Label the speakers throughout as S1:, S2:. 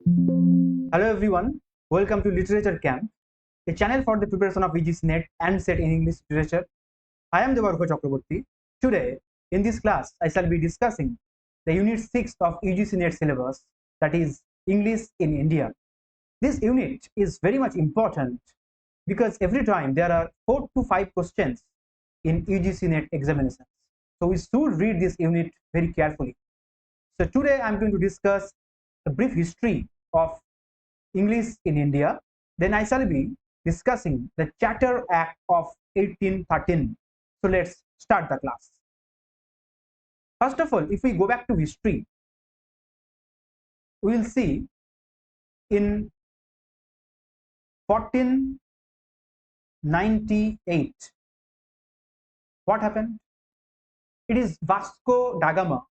S1: Hello everyone, welcome to Literature Camp, a channel for the preparation of UGC NET and SET in English literature. I am Debarghya Chakraborty. Today, in this class, I shall be discussing the Unit 6 of UGC NET syllabus, that is English in India. This unit is very much important because every time there are 4 to 5 questions in UGC NET examinations. So we should read this unit very carefully. So today I am going to discuss a brief history of English in India. Then I shall be discussing the Charter Act of 1813. So let's start the class. First of all, if we go back to history, we will see in 1498 what happened. It is Vasco da Gama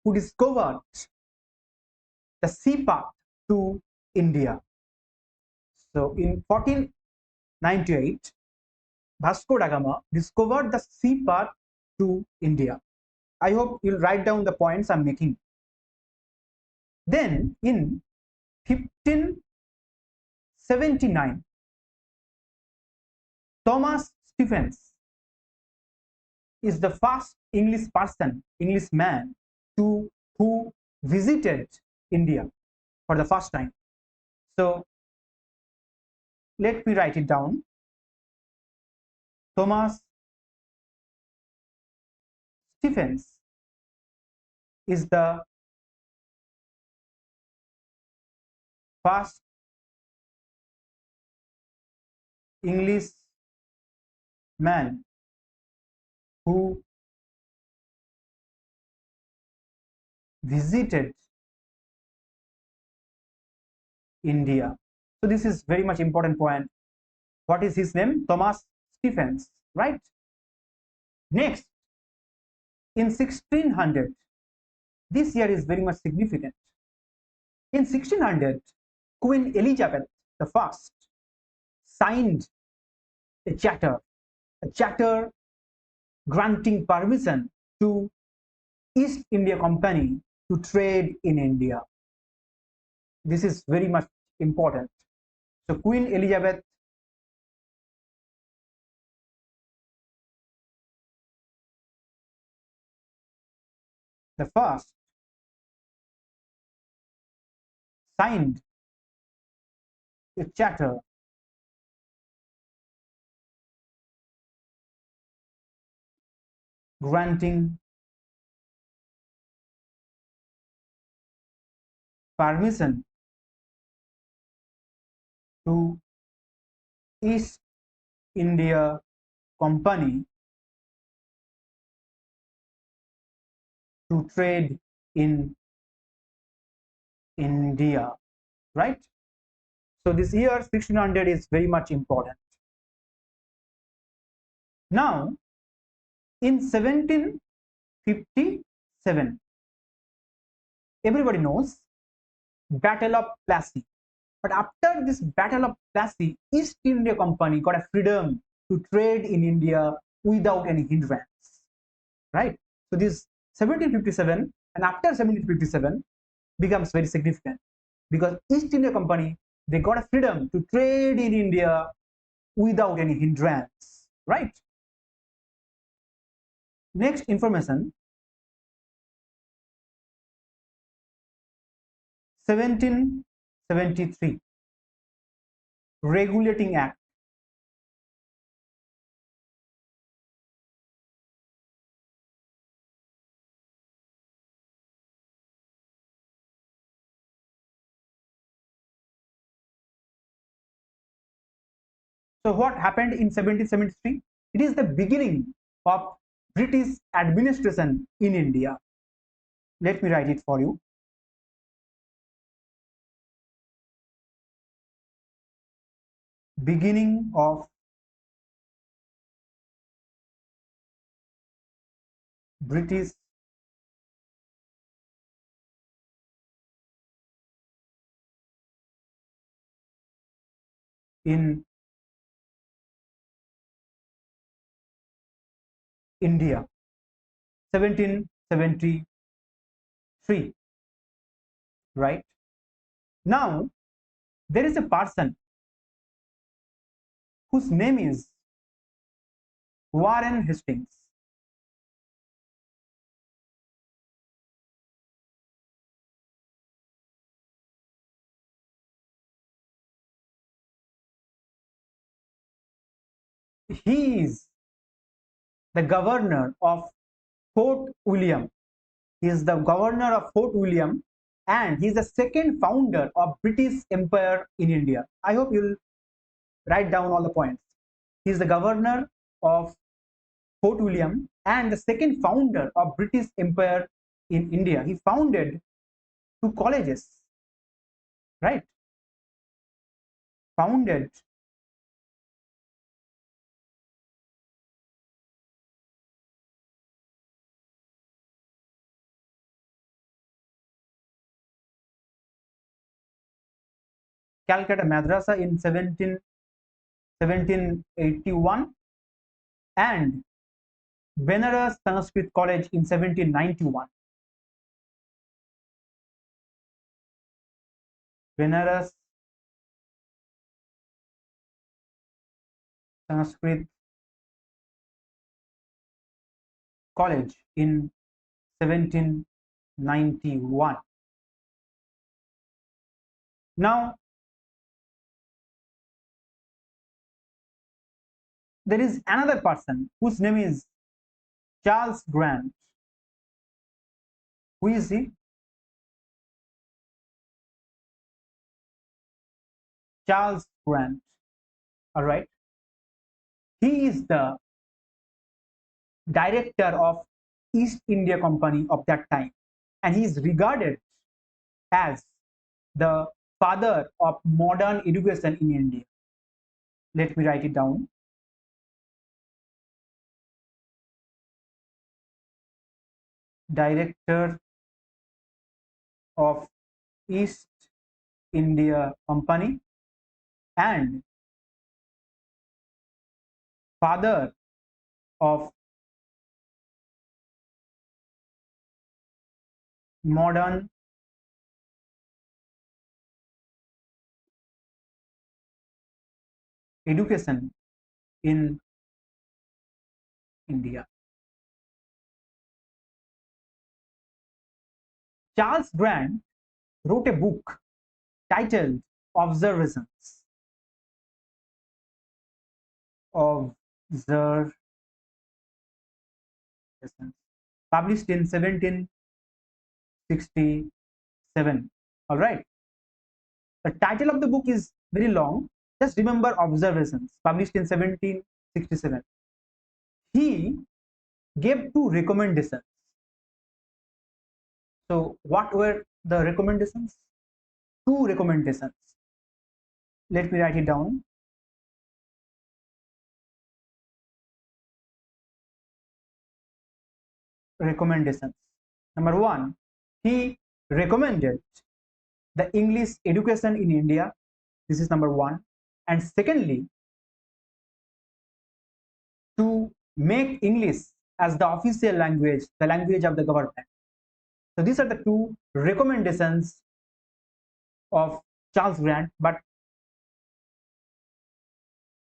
S1: who discovered the sea path to India. So in 1498, Vasco da Gama discovered the sea path to India. I hope you'll write down the points I'm making. Then in 1579, Thomas Stephens is the first Englishman who visited India for the first time. So let me write it down. Thomas Stephens is the first Englishman who visited India. So this is very much important point. What is his name? Thomas Stephens, right? Next, in 1600, this year is very much significant. In 1600, Queen Elizabeth I signed a charter granting permission to East India Company to trade in India. This is very much important. So Queen Elizabeth I signed a charter granting permission to East India Company to trade in India, right? So this year 1600 is very much important. Now in 1757, everybody knows Battle of Plassey. But after this Battle of Plassey, East India Company got a freedom to trade in India without any hindrance, right? So this 1757 and after 1757 becomes very significant because East India Company, they got a freedom to trade in India without any hindrance, right? Next information, 1773 Regulating Act. So what happened in 1773? It is the beginning of British administration in India. Let me write it for you. Beginning of British in India, 1773, right? Now, there is a person whose name is Warren Hastings. He is the governor of Fort William. He is the governor of Fort William, and he is the second founder of British Empire in India. I hope you'll write down all the points. He is the governor of Fort William and the second founder of British Empire in India. He founded two colleges, right? Founded Calcutta Madrasa in 1781 and Benares Sanskrit College in 1791. Benares Sanskrit College in 1791. Now, there is another person whose name is Charles Grant. Who is he? Charles Grant. All right. He is the director of East India Company of that time, and he is regarded as the father of modern education in India. Let me write it down. Director of East India Company and father of modern education in India. Charles Grant wrote a book titled Observations. Observations, published in 1767. All right. The title of the book is very long. Just remember Observations, published in 1767. He gave two recommendations. So, what were the recommendations? Two recommendations. Let me write it down. Recommendations. Number one, he recommended the English education in India. This is number one. And secondly, to make English as the official language, the language of the government. So these are the two recommendations of Charles Grant, but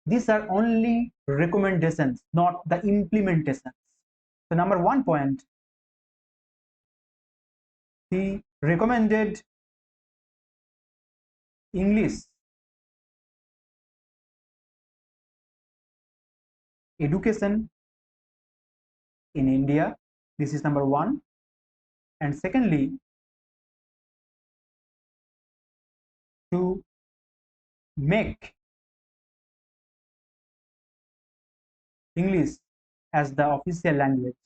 S1: these are only recommendations, not the implementations. So number 1 point, he recommended English education in India. This is number 1. And secondly, to make English as the official language.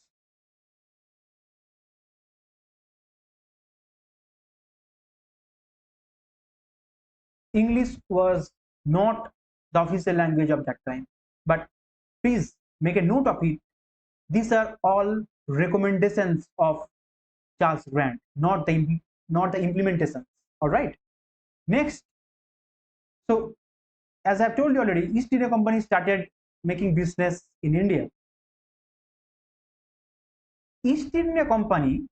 S1: English was not the official language of that time, but please make a note of it. These are all recommendations of Charles Grant, not the implementations. All right. Next, so as I've told you already, East India Company started making business in India. East India Company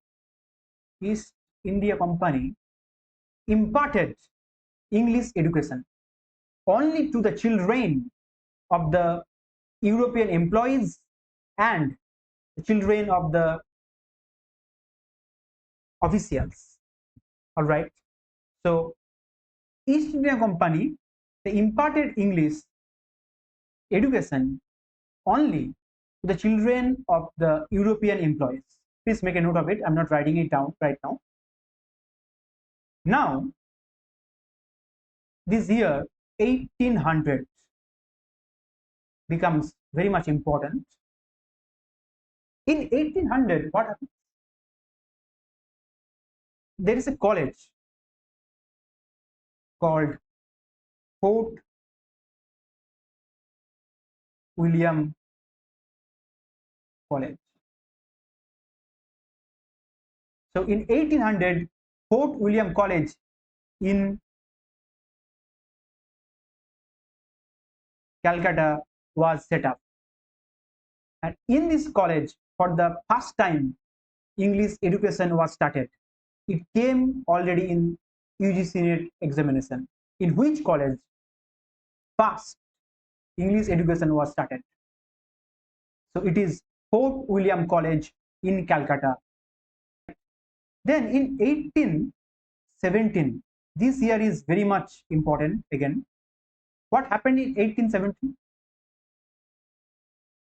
S1: imparted English education only to the children of the European employees and the children of the officials. All right. So East India Company, they imparted English education only to the children of the European employees. Please make a note of it. I'm not writing it down right now. Now, this year 1800 becomes very much important. In 1800, what happens? There is a college called Fort William College. So in 1800, Fort William College in Calcutta was set up. And in this college, for the first time, English education was started. It came already in UGC NET examination. In which college first English education was started? So it is Fort William College in Calcutta. Then in 1817, this year is very much important again. What happened in 1817?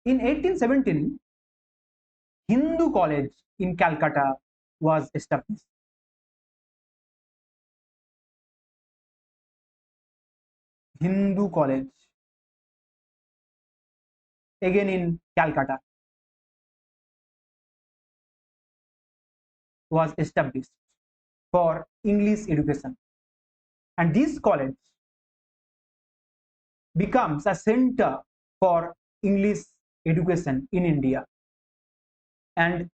S1: In 1817, Hindu College in Calcutta was established. Hindu College, again in Calcutta, was established for English education. And this college becomes a center for English education in India. And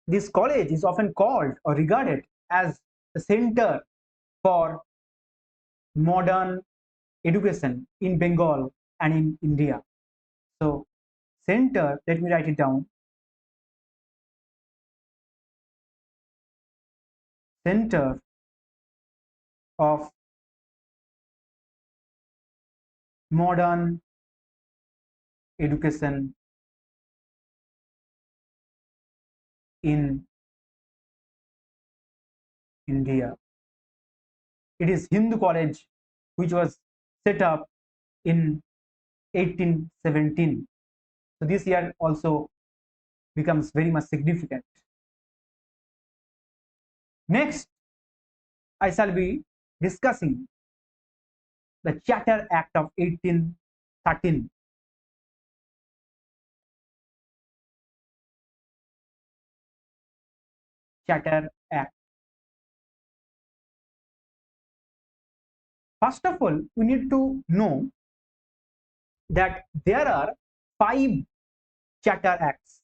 S1: this college is often called or regarded as the center for modern education in Bengal and in India. So center, let me write it down. Center of modern education in India. It is Hindu College, which was set up in 1817. So this year also becomes very much significant. Next, I shall be discussing the Charter Act of 1813. Charter Act. First of all, we need to know that there are 5 Charter Acts.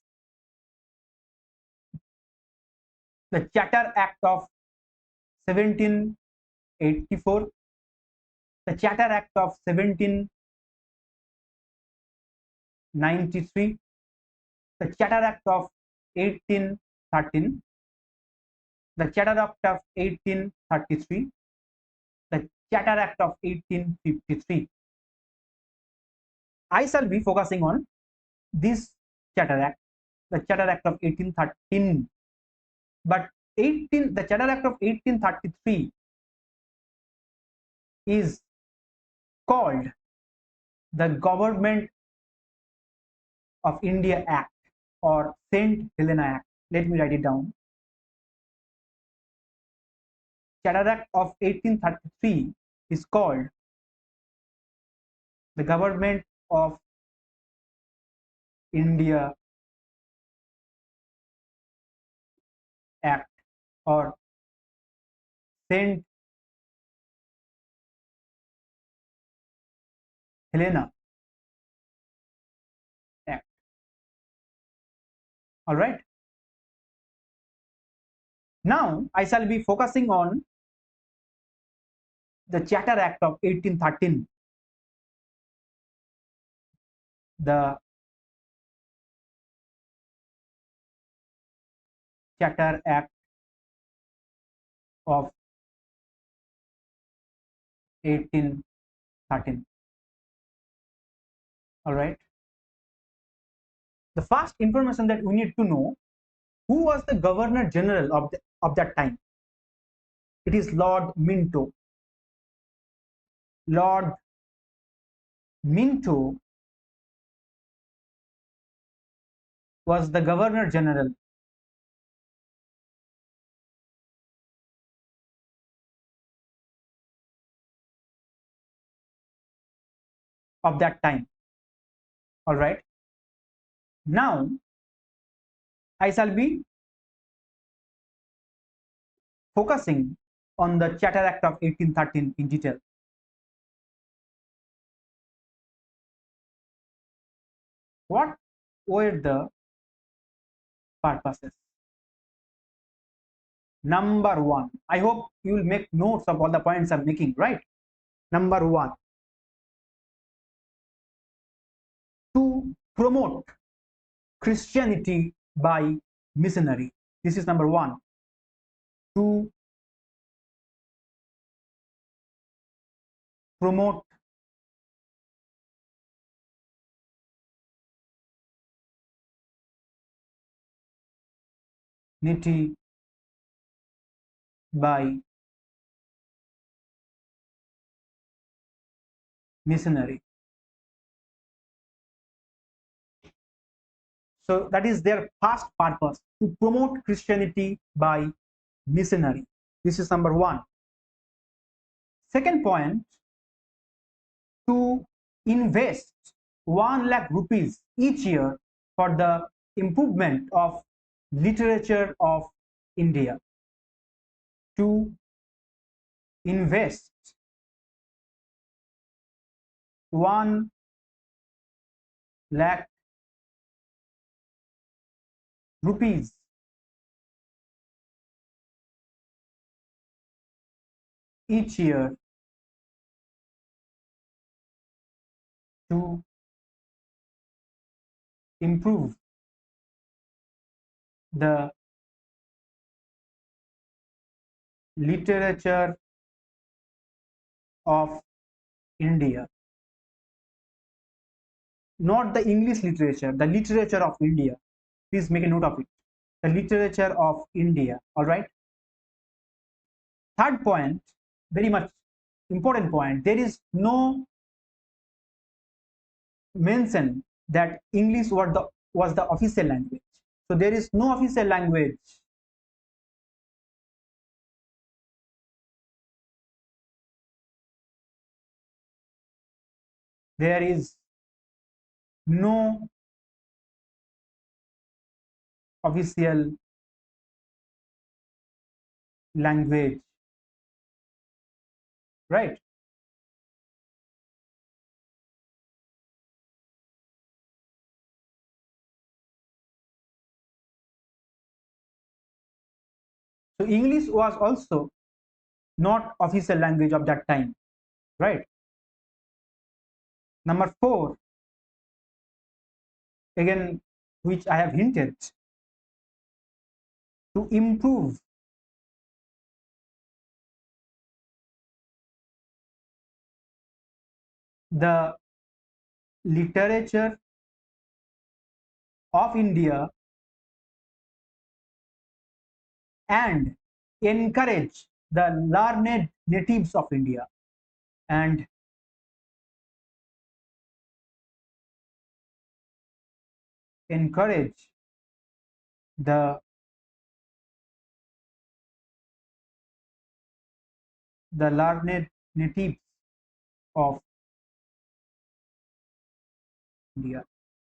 S1: The Charter Act of 1784, the Charter Act of 1793, the Charter Act of 1813, the Charter Act of 1833, the Charter Act of 1853. I shall be focusing on this Charter Act, the Charter Act of 1813. But the Charter Act of 1833 is called the Government of India Act or St. Helena Act. Let me write it down. Charter Act of 1833 is called the Government of India Act or St. Helena Act. All right. Now I shall be focusing on the Charter Act of 1813. The Charter Act of 1813. All right. The first information that we need to know, who was the Governor General of that time? It is Lord Minto. Lord Minto was the Governor General of that time. All right. Now, I shall be focusing on the Charter Act of 1813 in detail. What were the purposes? Number one, I hope you will make notes of all the points I'm making, right? Number one, to promote Christianity by missionary. This is number one. To promote Christianity by missionary. So that is their first purpose, to promote Christianity by missionary. This is number one. Second point, to invest 1 lakh rupees each year for the improvement of literature of India. To invest 1 lakh rupees each year to improve the literature of India. Not the English literature, the literature of India. Please make a note of it. The literature of India. All right. Third point, very much important point, there is no mention that English was the official language. So there is no official language. There is no official language, right? So English was also not official language of that time, right? Number four, again, which I have hinted, to improve the literature of India and encourage the learned natives of India, and encourage the learned natives of India.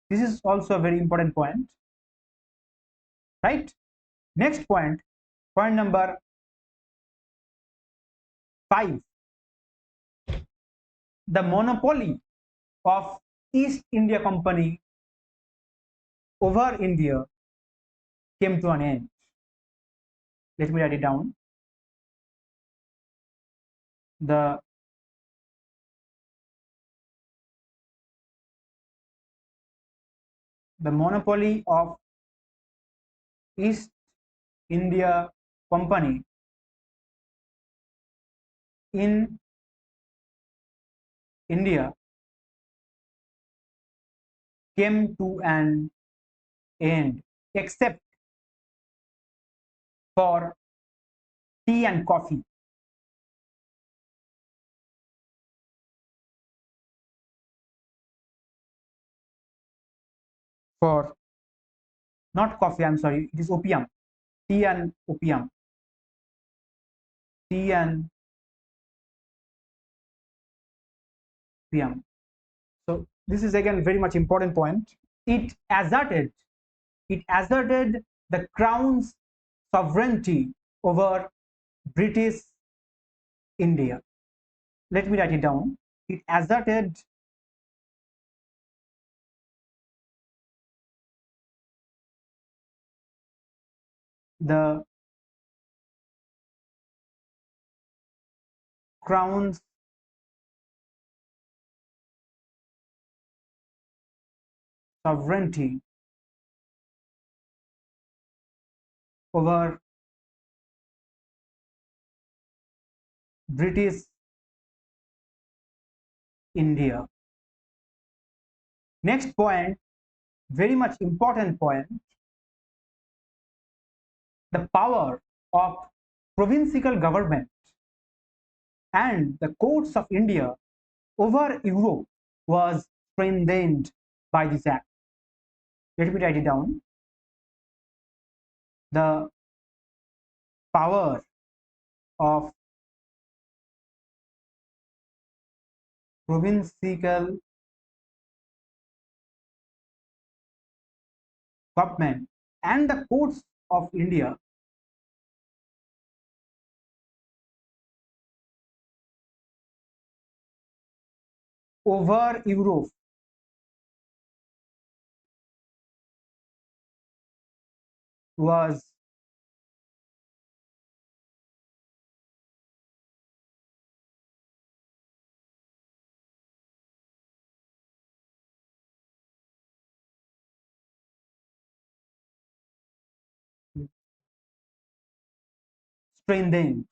S1: This is also a very important point, right? Next point, point number 5, the monopoly of East India Company over India came to an end. Let me write it down. The monopoly of East India Company in India came to an end, except for tea and coffee. For not coffee, I'm sorry, it is opium. Tea and opium. Tea and opium. So this is again very much important point. It asserted the crown's sovereignty over British India. Let me write it down. It asserted the crown's sovereignty over British India. Next point, very much important point, the power of provincial government and the courts of India over Europe was strengthened by this act. Let me write it down. The power of provincial government and the courts of India over Europe was strengthened.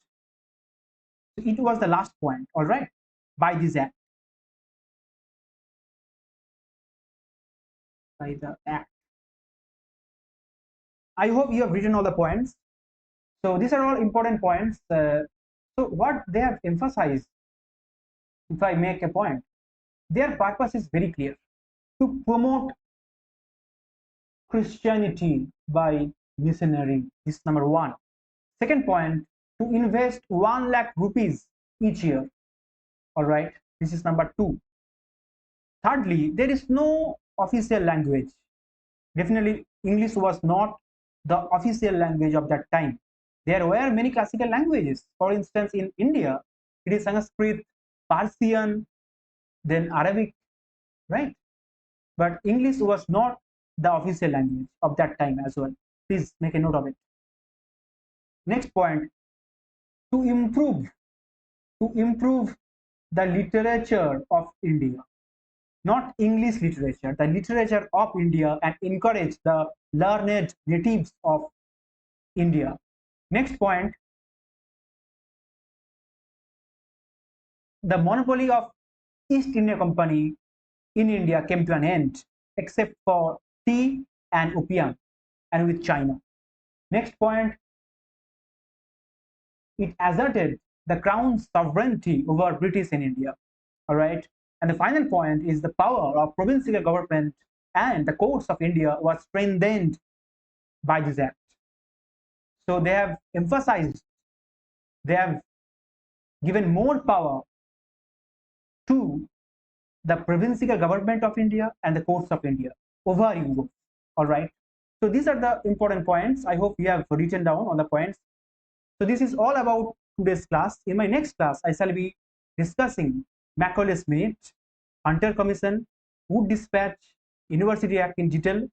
S1: So it was the last point, all right, by this act. By the act. I hope you have written all the points. So these are all important points. So what they have emphasized, if I make a point, their purpose is very clear: to promote Christianity by missionary. This is number one. Second point, to invest 1 lakh rupees each year. All right, this is number two. Thirdly, there is no official language. Definitely, English was not the official language of that time. There were many classical languages. For instance, in India, it is Sanskrit, Persian, then Arabic, right? But English was not the official language of that time as well. Please make a note of it. Next point, to improve the literature of India, not English literature, the literature of India, and encourage the learned natives of India. Next point, the monopoly of East India Company in India came to an end, except for tea and opium and with China. Next point, it asserted the crown's sovereignty over British in India. All right. And the final point is the power of provincial government and the courts of India was strengthened by this act. So they have emphasized, they have given more power to the provincial government of India and the courts of India over Europe. All right. So these are the important points. I hope you have written down on the points. So this is all about today's class. In my next class, I shall be discussing Macaulay's Minute, Hunter Commission, Wood Dispatch, University Act in detail.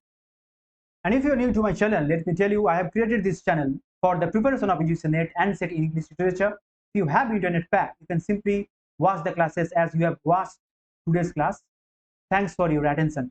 S1: And if you are new to my channel, let me tell you, I have created this channel for the preparation of UGC NET and SET in English literature. If you have internet pack, you can simply watch the classes as you have watched today's class. Thanks for your attention.